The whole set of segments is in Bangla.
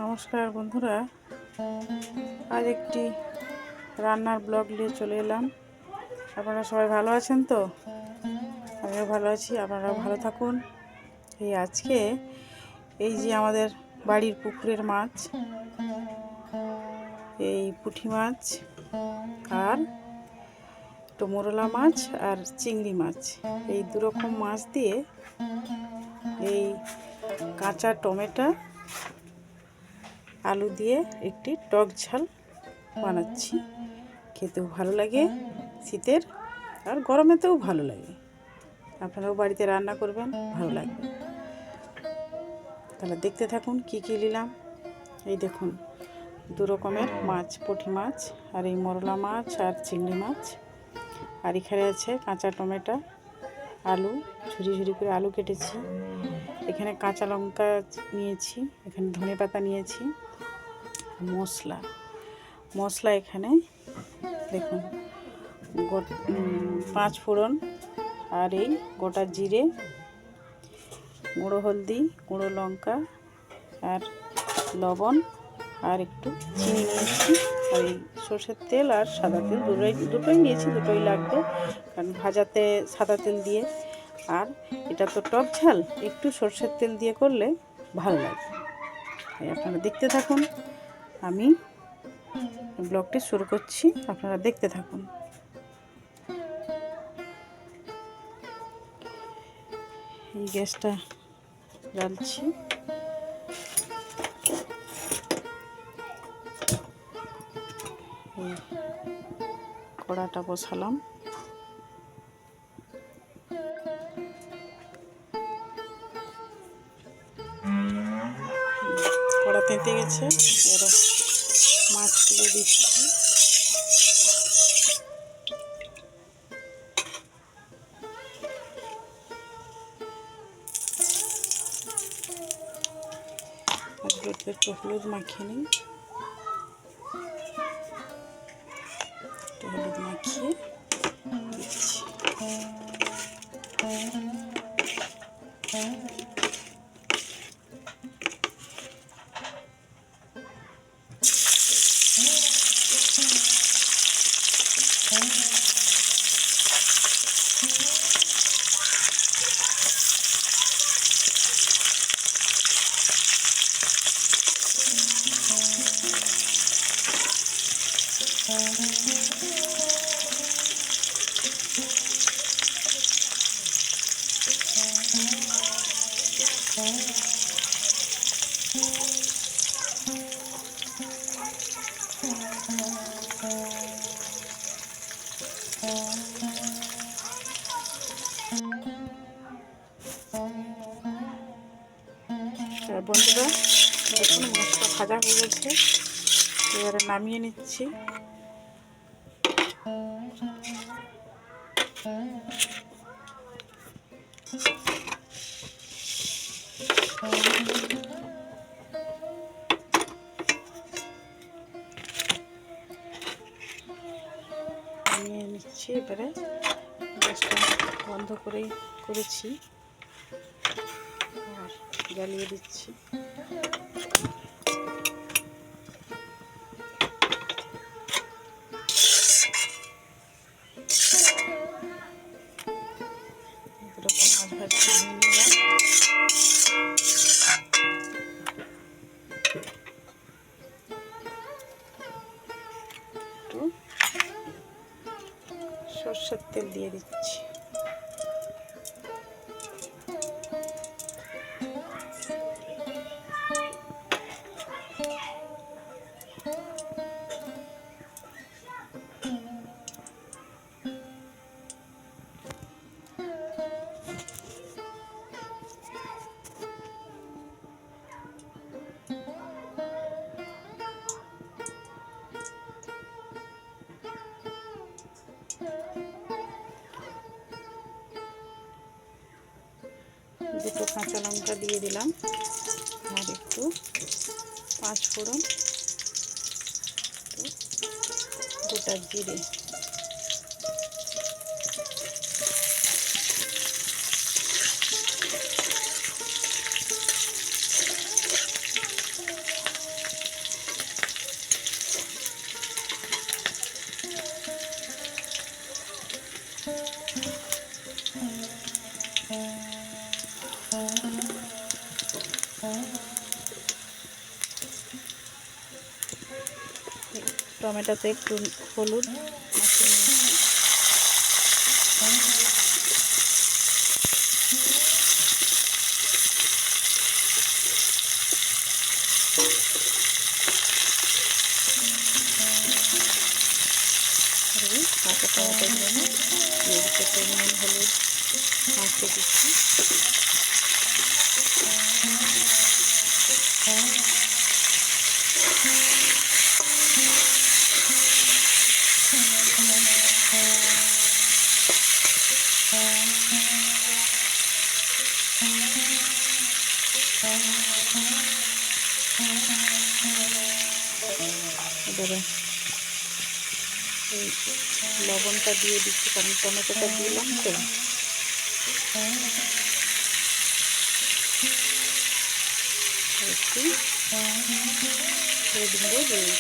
নমস্কার বন্ধুরা, আজ একটি রান্নার ব্লগ নিয়ে চলে এলাম। আপনারা সবাই ভালো আছেন তো? আমিও ভালো আছি, আপনারাও ভালো থাকুন। আজকে এই যে আমাদের বাড়ির পুকুরের মাছ, এই পুঁটি মাছ আর একটু মোরলা মাছ আর চিংড়ি মাছ, এই দুরকম মাছ দিয়ে এই কাঁচা টমেটো আলু দিয়ে একটি টক ঝাল বানাচ্ছি। খেতেও ভালো লাগে, শীতের আর গরমেতেও ভালো লাগে। আপনারাও বাড়িতে রান্না করবেন, ভালো লাগবে। তাহলে দেখতে থাকুন কি কি নিলাম। এই দেখুন, দু রকমের মাছ, পুঁটি মাছ আর এই মোরলা মাছ আর চিংড়ি মাছ। আর এখানে আছে কাঁচা টমেটো, আলু, ঝুরি ঝুরি করে আলু কেটেছি। এখানে কাঁচা লঙ্কা নিয়েছি, এখানে ধনেপাতা নিয়েছি। মশলা এখানে দেখুন, 5 ফোড়ন আর এই গোটা জিরে, গুঁড়ো হলদি, গুঁড়ো লঙ্কা আর লবণ আর একটু চিনি নিয়েছি। আর এই সর্ষের তেল আর সাদা তেল দুটোই নিয়েছি, দুটোই লাগবে, কারণ ভাজাতে সাদা তেল দিয়ে। আর এটা তো টক ঝাল, একটু সর্ষের তেল দিয়ে করলে ভালো লাগে। আপনারা দেখতে থাকুন, আমি ব্লগটি শুরু করছি, আপনারা দেখতে থাকুন। এই গ্যাসটা জ্বালছি। এই কড়াটা বসালাম। কড়া তেঁতে গেছে, এবার মাছগুলো দিচ্ছি। একটু হলুদ মাখিয়ে নিই, একটু হলুদ মাখিয়ে দিচ্ছি। বন্ধুরা দেখুন, মাছটা ভাজা হয়ে গেছে, এবারে নামিয়ে নিচ্ছি। নামিয়ে নিচ্ছি, এবারে গ্যাসটা বন্ধ করেছি আর জ্বালিয়ে দিচ্ছি। মাছ ভাজা নামিয়ে নিলাম। একটু সর্ষের তেল দিয়ে দিচ্ছি। দুটো কাঁচা লঙ্কা দিয়ে দিলাম আর একটু 5 ফোড়ন, গোটা জিরে, টমেটোতে একটু হলুদ মাখিয়ে নিয়েছি। কাঁচা টমেটোগুলো দিয়ে দিতে নুন হলুদ মাখিয়ে দিচ্ছি। এবারে এই লবণটা দিয়ে দিচ্ছি, কারণ টমেটোটা দিলাম তো। একটু হলুদ গুঁড়ো দিয়ে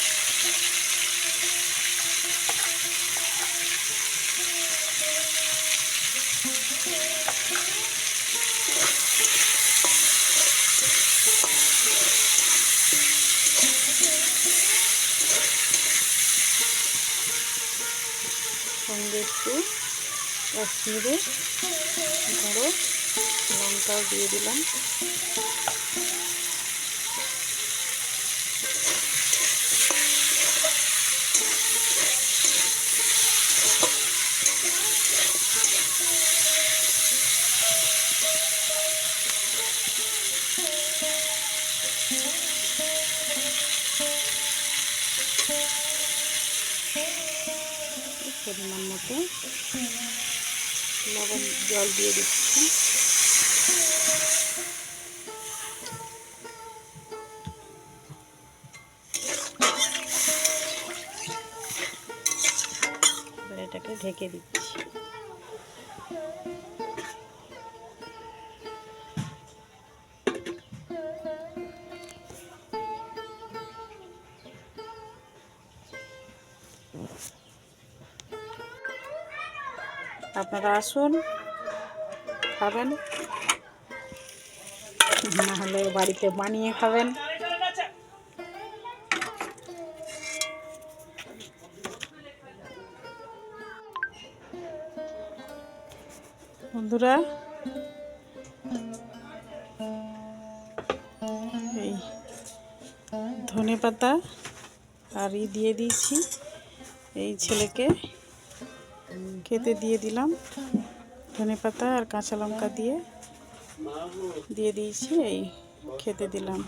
সঙ্গে একটু কাশ্মীরি গুঁড়ো লঙ্কাও দিয়ে দিলাম। পরিমাণ মতো লবণ জল দিয়ে দিচ্ছি। এবার এটাকে ঢেকে দিচ্ছি। আপনারা আসুন, খাবেন, না হলে বাড়িতে বানিয়ে খাবেন। বন্ধুরা, এই ধনেপাতা আর দিয়ে দিয়েছি, এই ছেলেকে খেতে দিয়ে দিলাম। ধনেপাতা আর কাঁচা লঙ্কা দিয়ে দিয়েছি, এই খেতে দিলাম।